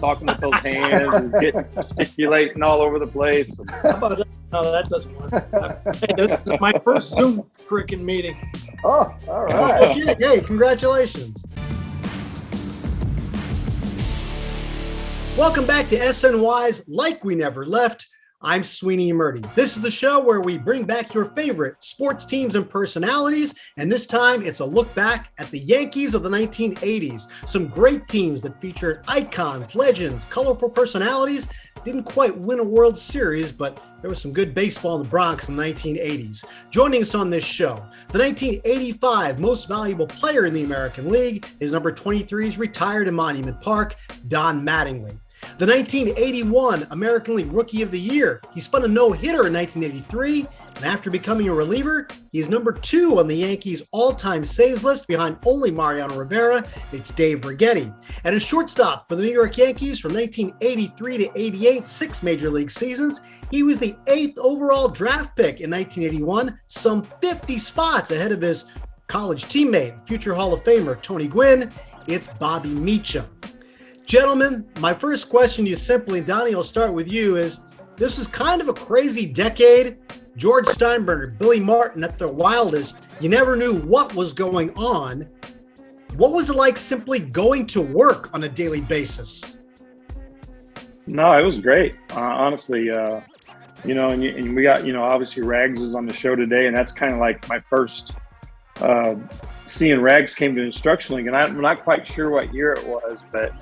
talking with those hands and gesticulating all over the place. How about that? No, that doesn't work. Hey, this is my first Zoom freaking meeting. Oh, all right. Okay, hey, congratulations. Welcome back to SNY's Like We Never Left. I'm Sweeny Murti. This is the show where we bring back your favorite sports teams and personalities, and this time it's a look back at the Yankees of the 1980s. Some great teams that featured icons, legends, colorful personalities. Didn't quite win a World Series, but there was some good baseball in the Bronx in the 1980s. Joining us on this show, the 1985 most valuable player in the American League is number 23's retired in Monument Park, Don Mattingly. The 1981 American League Rookie of the Year. He spun a no-hitter in 1983, and after becoming a reliever, he is number 2 on the Yankees' all-time saves list behind only Mariano Rivera. It's Dave Righetti. And a shortstop for the New York Yankees from 1983 to 88, 6 major league seasons. He was the 8th overall draft pick in 1981, some 50 spots ahead of his college teammate, future Hall of Famer Tony Gwynn. It's Bobby Meacham. Gentlemen, my first question to you simply, Donnie, I'll start with you, is this was kind of a crazy decade. George Steinbrenner, Billy Martin at their wildest. You never knew what was going on. What was it like simply going to work on a daily basis? No, it was great. Honestly, and we got, obviously Rags is on the show today, and that's kind of like my first seeing Rags came to Instruction League, and I'm not quite sure what year it was, but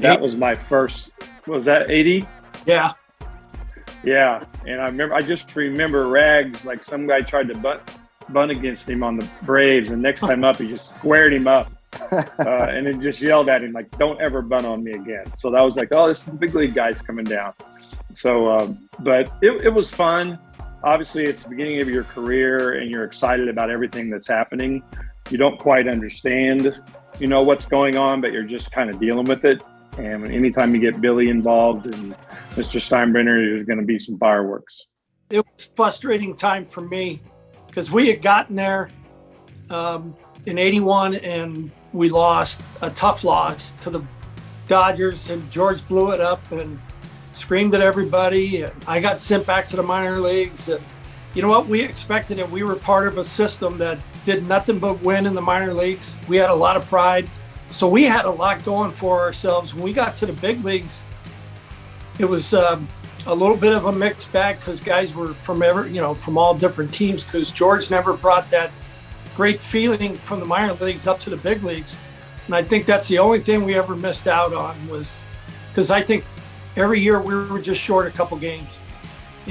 that was my first. Was that 80? Yeah. Yeah, and I just remember Rags, like some guy tried to bunt against him on the Braves, and next time up he just squared him up, and then just yelled at him like, "Don't ever bunt on me again." So that was like, oh, this is the big league guys coming down. So, but it was fun. Obviously, it's the beginning of your career, and you're excited about everything that's happening. You don't quite understand, what's going on, but you're just kind of dealing with it. And anytime you get Billy involved and Mr. Steinbrenner, there's going to be some fireworks. It was a frustrating time for me because we had gotten there in 81 and we lost a tough loss to the Dodgers, and George blew it up and screamed at everybody. And I got sent back to the minor leagues. And you know what? We expected it. We were part of a system that did nothing but win in the minor leagues. We had a lot of pride. So we had a lot going for ourselves. When we got to the big leagues, it was a little bit of a mixed bag because guys were from all different teams, because George never brought that great feeling from the minor leagues up to the big leagues. And I think that's the only thing we ever missed out on, was because I think every year we were just short a couple games.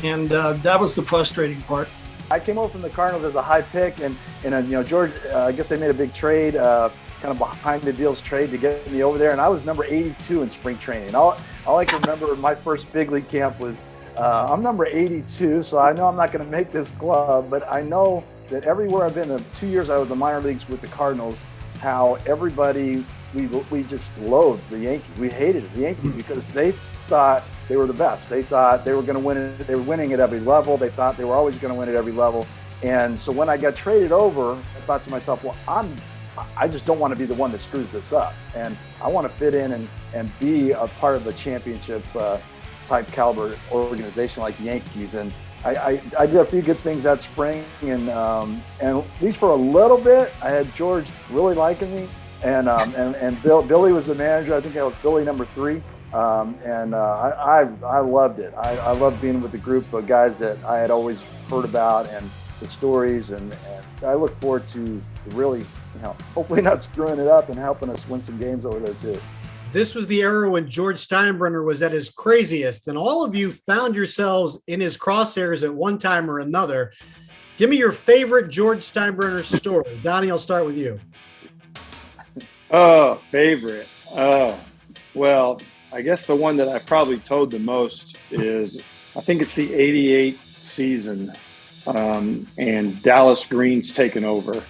And that was the frustrating part. I came over from the Cardinals as a high pick, and George, I guess they made a big trade, kind of behind the deals trade to get me over there, and I was number 82 in spring training. All I can remember my first big league camp was I'm number 82, so I know I'm not going to make this club, but I know that everywhere I've been, the 2 years I was in the minor leagues with the Cardinals, how everybody, we just loathed the Yankees. We hated the Yankees because they thought they were the best. They thought they were going to win it. They were winning at every level. They thought they were always going to win at every level. And so when I got traded over, I thought to myself, well, I just don't want to be the one that screws this up. And I want to fit in and be a part of a championship type caliber organization like the Yankees. And I did a few good things that spring. And at least for a little bit, I had George really liking me. And Billy was the manager. I think I was Billy number 3. I loved it. I loved being with the group of guys that I had always heard about and the stories, and I look forward to really, hopefully not screwing it up and helping us win some games over there too. This was the era when George Steinbrenner was at his craziest, and all of you found yourselves in his crosshairs at one time or another. Give me your favorite George Steinbrenner story. Donnie, I'll start with you. Oh, favorite. Oh, well, I guess the one that I probably told the most is, I think it's the 88 season, and Dallas Green's taken over.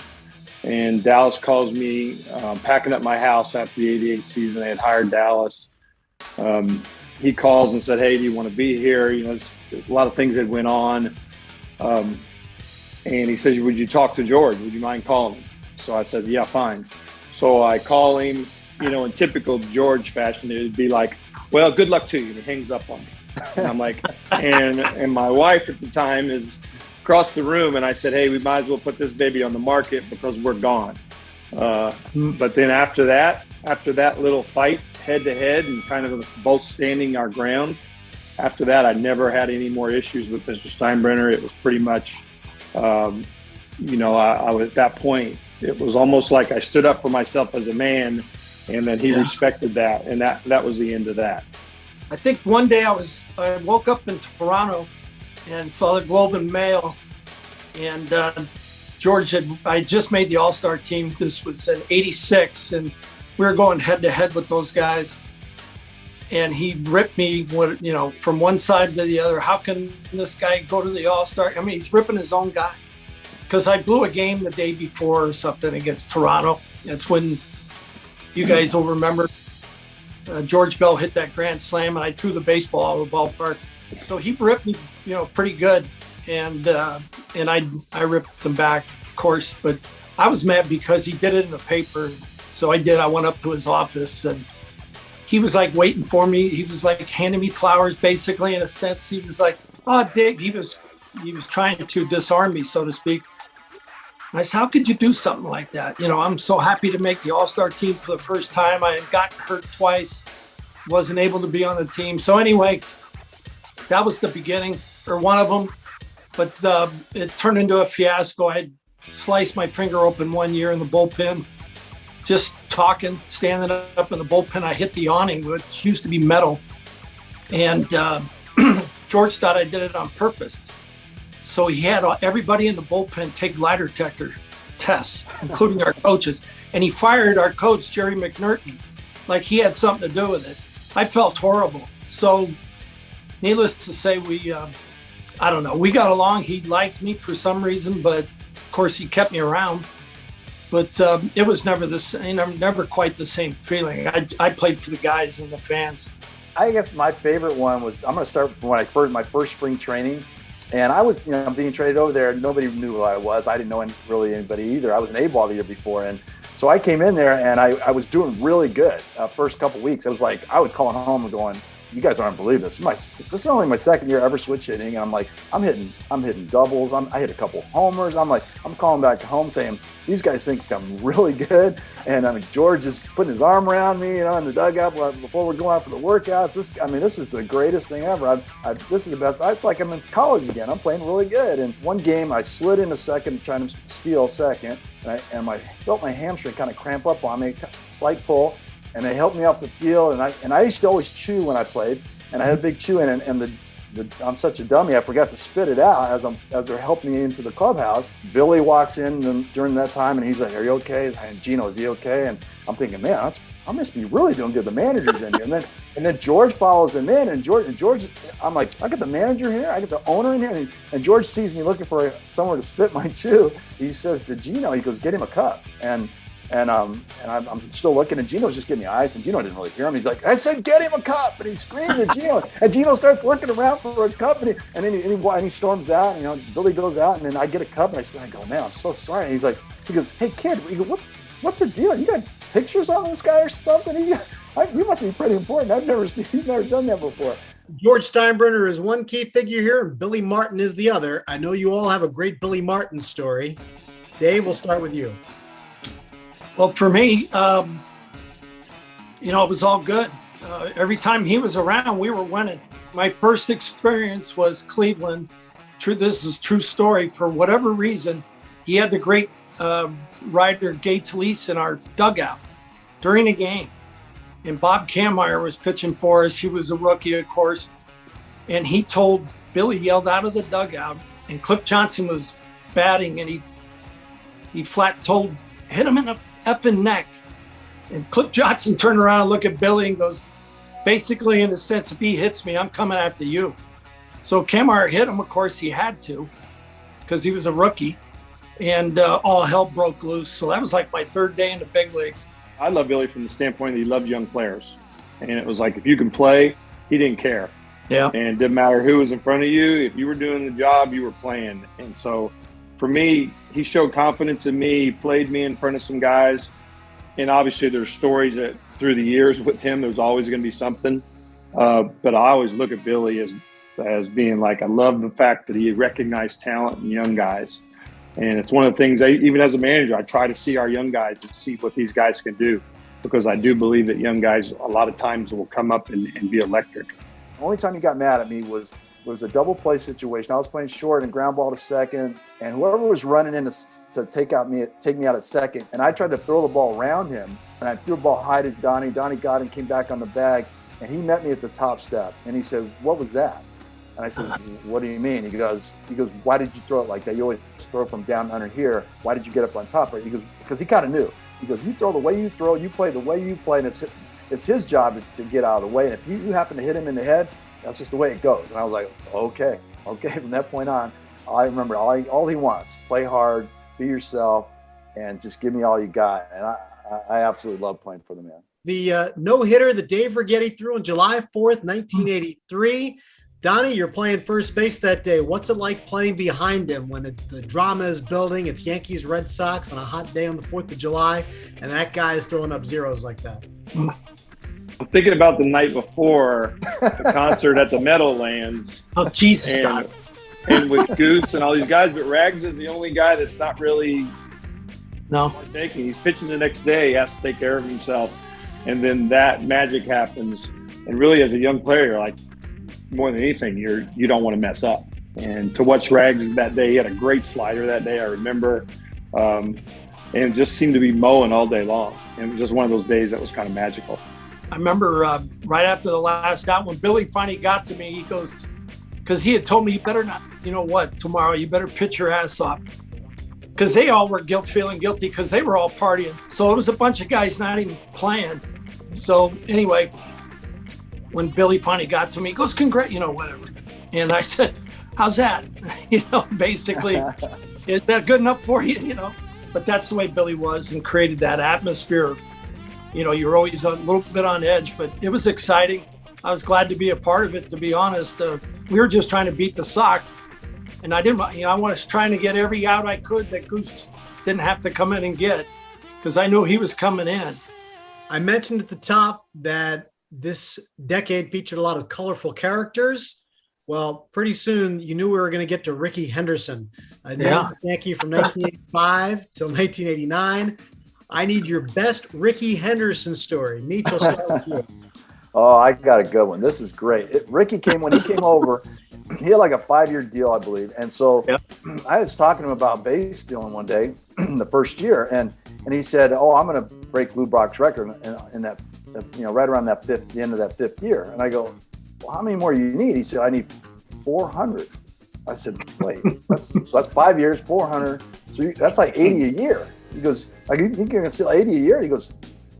And Dallas calls me, packing up my house after the 88 season. They had hired Dallas. He calls and said, "Hey, do you want to be here?" There's a lot of things that went on. And he says, "Would you talk to George? Would you mind calling him?" So I said, "Yeah, fine." So I call him, in typical George fashion. It would be like, well, good luck to you. And he hangs up on me. And I'm like, and my wife at the time is across the room, and I said, hey, we might as well put this baby on the market because we're gone. But then after that little fight head to head and kind of us both standing our ground, after that, I never had any more issues with Mr. Steinbrenner. It was pretty much, you know, I was at that point, it was almost like I stood up for myself as a man, and then he respected that. And that was the end of that. I think one day I woke up in Toronto and saw the Globe and Mail, and George I just made the All-Star team. This was in '86, and we were going head to head with those guys. And he ripped me, you know, from one side to the other. How can this guy go to the All-Star? I mean, he's ripping his own guy. Because I blew a game the day before or something against Toronto. That's when you guys will remember George Bell hit that grand slam, and I threw the baseball out of the ballpark. So he ripped me, you know, pretty good. And I ripped him back, of course. But I was mad because he did it in the paper. So I went up to his office, and he was like waiting for me. He was like handing me flowers, basically, in a sense. He was like, oh, Dick. He was trying to disarm me, so to speak. And I said, how could you do something like that? You know, I'm so happy to make the All-Star team for the first time. I had gotten hurt twice, wasn't able to be on the team. So anyway, that was the beginning, or one of them. But it turned into a fiasco. I had sliced my finger open one year in the bullpen. Just talking, standing up in the bullpen, I hit the awning, which used to be metal. And George thought I did it on purpose. So he had everybody in the bullpen take lie detector tests, including our coaches. And he fired our coach, Jerry McNulty, like he had something to do with it. I felt horrible. So needless to say, I don't know, we got along. He liked me for some reason, but of course he kept me around. But it was never the same, never quite the same feeling. I played for the guys and the fans. I guess my favorite one was, I'm going to start from when my first spring training. And I was, you know, being traded over there. Nobody knew who I was. I didn't know really anybody either. I was an A-ball the year before. And so I came in there, and I was doing really good first couple weeks. It was like I would call home and going, you guys aren't believe this. This is only my second year ever switch hitting. And I'm like, I'm hitting doubles. I hit a couple homers. I'm calling back home saying, these guys think I'm really good. And I mean, George is putting his arm around me, you know, in the dugout before we're going out for the workouts. This is the greatest thing ever. This is the best. It's like I'm in college again. I'm playing really good. And one game I slid into second, trying to steal second, and I felt my hamstring kind of cramp up on me, slight pull. And they helped me off the field, and I used to always chew when I played, and I had a big chew in, and I'm such a dummy, I forgot to spit it out as they're helping me into the clubhouse. Billy walks in during that time, and he's like, "Are you okay?" And Gino, "Is he okay?" And I'm thinking, man, I must be really doing good. The manager's in here, and then George follows him in, and George, I'm like, I got the manager here, I got the owner in here, and George sees me looking for somewhere to spit my chew. He says to Gino, he goes, "Get him a cup," and I'm still looking, and Gino's just getting the ice, and Gino didn't really hear him. He's like, I said, get him a cup, and he screams at Gino, and Gino starts looking around for a cup, and he storms out, and, you know, Billy goes out, and then I get a cup, and I go, man, I'm so sorry. And he goes, hey kid, what's the deal? You got pictures on this guy or something? You must be pretty important. You've never done that before. George Steinbrenner is one key figure here, and Billy Martin is the other. I know you all have a great Billy Martin story. Dave, we'll start with you. Well, for me, you know, it was all good. Every time he was around, we were winning. My first experience was Cleveland. This is a true story. For whatever reason, he had the great rider Gay Talese in our dugout during a game. And Bob Kammeyer was pitching for us. He was a rookie, of course. And Billy yelled out of the dugout, and Cliff Johnson was batting, and he flat told, hit him in the effing neck. And Cliff Johnson turned around and looked at Billy and goes, basically in the sense, if he hits me, I'm coming after you. So Kammeyer hit him. Of course, he had to, because he was a rookie, and all hell broke loose. So that was like my third day in the big leagues. I love Billy from the standpoint that he loved young players. And it was like, if you can play, he didn't care. Yeah. And it didn't matter who was in front of you. If you were doing the job, you were playing. And so for me, he showed confidence in me. He played me in front of some guys. And obviously there's stories that through the years with him, there's always going to be something. But I always look at Billy as being like, I love the fact that he recognized talent in young guys. And it's one of the things, even as a manager, I try to see our young guys and see what these guys can do, because I do believe that young guys a lot of times will come up and be electric. The only time he got mad at me was a double play situation. I was playing short and ground ball to second, and whoever was running in to take me out at second, and I tried to throw the ball around him, and I threw the ball high to Donnie. Donnie got it, came back on the bag, and he met me at the top step, and he said, "What was that?" And I said, "What do you mean?" He goes, "Why did you throw it like that? You always throw from down under here. Why did you get up on top?" He goes, because he kind of knew. He goes, "You throw the way you throw, you play the way you play, and it's his job to get out of the way. And if you happen to hit him in the head, that's just the way it goes." And I was like, okay. From that point on, I remember all he wants: play hard, be yourself, and just give me all you got. And I absolutely love playing for the man. The no-hitter that Dave Righetti threw on July 4th, 1983. Donnie, you're playing first base that day. What's it like playing behind him when the drama is building? It's Yankees, Red Sox on a hot day on the 4th of July, and that guy is throwing up zeros like that. I'm thinking about the night before the concert at the Meadowlands. Oh, Jesus, and with Goose and all these guys, but Rags is the only guy that's not really taking. He's pitching the next day. He has to take care of himself. And then that magic happens. And really, as a young player, like, more than anything, you don't want to mess up. And to watch Rags that day, he had a great slider that day, I remember, and just seemed to be mowing all day long. And it was just one of those days that was kind of magical. I remember right after the last out, when Billy finally got to me, he goes, because he had told me, "You better not, you know what, tomorrow, you better pitch your ass off." Because they all were feeling guilty because they were all partying. So it was a bunch of guys not even playing. So anyway, when Billy finally got to me, he goes, "Congrats," whatever. And I said, "How's that?" Basically, is that good enough for you? But that's the way Billy was, and created that atmosphere. You're always a little bit on edge, but it was exciting. I was glad to be a part of it, to be honest. We were just trying to beat the Sox, and I was trying to get every out I could that Goose didn't have to come in and get, because I knew he was coming in. I mentioned at the top that this decade featured a lot of colorful characters. Well, pretty soon you knew we were going to get to Rickey Henderson, a Yankee from 1985 till 1989. I need your best Rickey Henderson story. Meach, will start with you. Oh, I got a good one. This is great. Rickey came over. He had like a 5-year deal, I believe. And so I was talking to him about base stealing one day, the first year, and he said, "Oh, I'm going to break Lou Brock's record in that, right around the end of that 5th year." And I go, "Well, how many more you need?" He said, "I need 400. I said, "Wait, that's 5 years, 400. So that's like 80 a year." He goes, "Like, you can steal 80 a year?" He goes,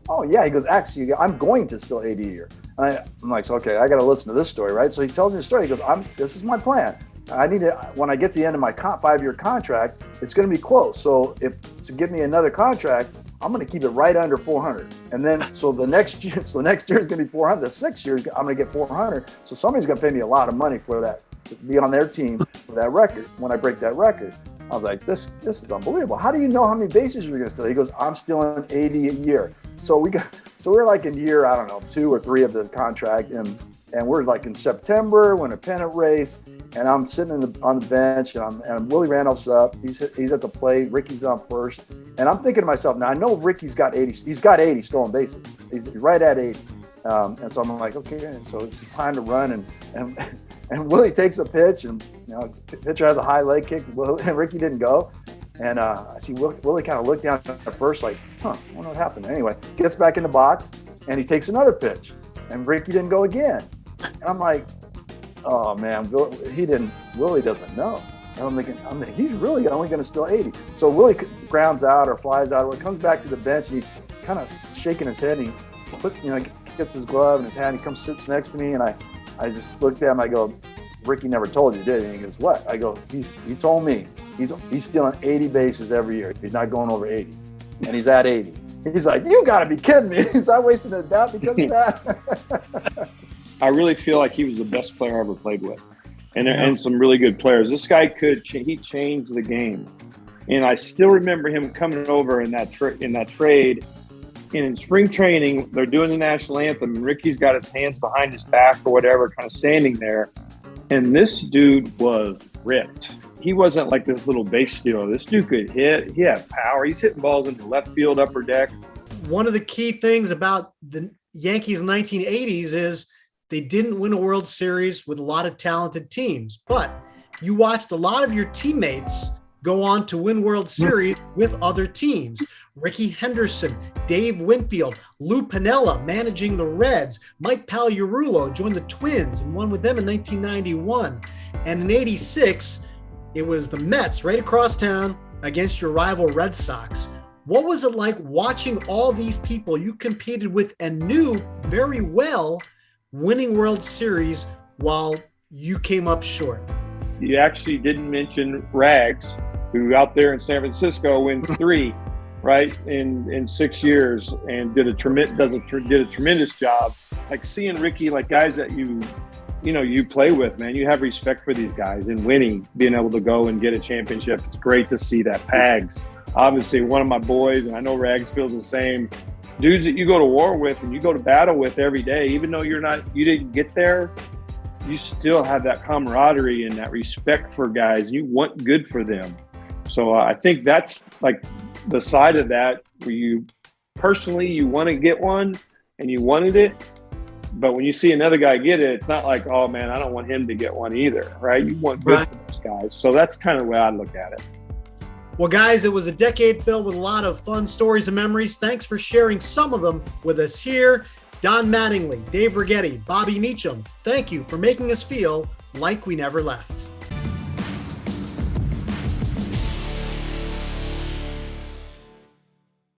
"Oh yeah." He goes, "Actually, I'm going to steal 80 a year." And I'm like, "So, okay, I got to listen to this story, right?" So he tells me the story. He goes, "This is my plan. I need to, when I get to the end of my 5-year contract, it's going to be close. So to give me another contract, I'm going to keep it right under 400. And then, so the next year is going to be 400. The 6th year, I'm going to get 400. So somebody's going to pay me a lot of money for that, to be on their team for that record when I break that record." I was like, this is unbelievable. "How do you know how many bases you're going to steal?" He goes, "I'm stealing 80 a year." So we're like in year, I don't know, 2 or 3 of the contract, and we're like in September, we're in a pennant race, and I'm sitting on the bench, and Willie Randolph's up. He's at the plate. Rickey's on first, and I'm thinking to myself, now I know Rickey's got 80. He's got 80 stolen bases. He's right at 80, and so I'm like, okay, so it's time to run, and Willie takes a pitch, and pitcher has a high leg kick, and Rickey didn't go. And I see Willie kind of look down at first like, I wonder what happened. Anyway, gets back in the box, and he takes another pitch, and Rickey didn't go again. And I'm like, oh man, Willie doesn't know. And I'm thinking, he's really only going to steal 80. So Willie grounds out or flies out. When he comes back to the bench, he kind of shaking his head, and he gets his glove in his hand. He comes, sits next to me, and I just looked at him. I go, "Rickey never told you, did he?" And he goes, "What?" I go, he told me he's stealing 80 bases every year. He's not going over 80, and he's at 80. He's like, "You got to be kidding me." He's not wasting a bat because of that. I really feel like he was the best player I ever played with, and some really good players. This guy he changed the game, and I still remember him coming over in that trade And in spring training, they're doing the national anthem, and Rickey's got his hands behind his back or whatever, kind of standing there. And this dude was ripped. He wasn't like this little base stealer. This dude could hit. He had power. He's hitting balls into left field, upper deck. One of the key things about the Yankees 1980s is they didn't win a World Series with a lot of talented teams, but you watched a lot of your teammates go on to win World Series with other teams. Rickey Henderson, Dave Winfield, Lou Piniella managing the Reds, Mike Pagliarulo joined the Twins and won with them in 1991. And in 86, it was the Mets right across town against your rival Red Sox. What was it like watching all these people you competed with and knew very well winning World Series while you came up short? You actually didn't mention Rags, who out there in San Francisco wins 3, right, in 6 years, and did a tremendous job. Like seeing Rickey, like guys that you play with, man, you have respect for these guys, and winning, being able to go and get a championship. It's great to see that. Pags, obviously one of my boys, and I know Rags feels the same. Dudes that you go to war with and you go to battle with every day, even though you didn't get there, you still have that camaraderie and that respect for guys. You want good for them. So I think that's like the side of that where you personally, you want to get one and you wanted it. But when you see another guy get it, it's not like, oh man, I don't want him to get one either, right? You want good for those guys. So that's kind of the way I look at it. Well, guys, it was a decade filled with a lot of fun stories and memories. Thanks for sharing some of them with us here. Don Mattingly, Dave Righetti, Bobby Meacham, thank you for making us feel like we never left.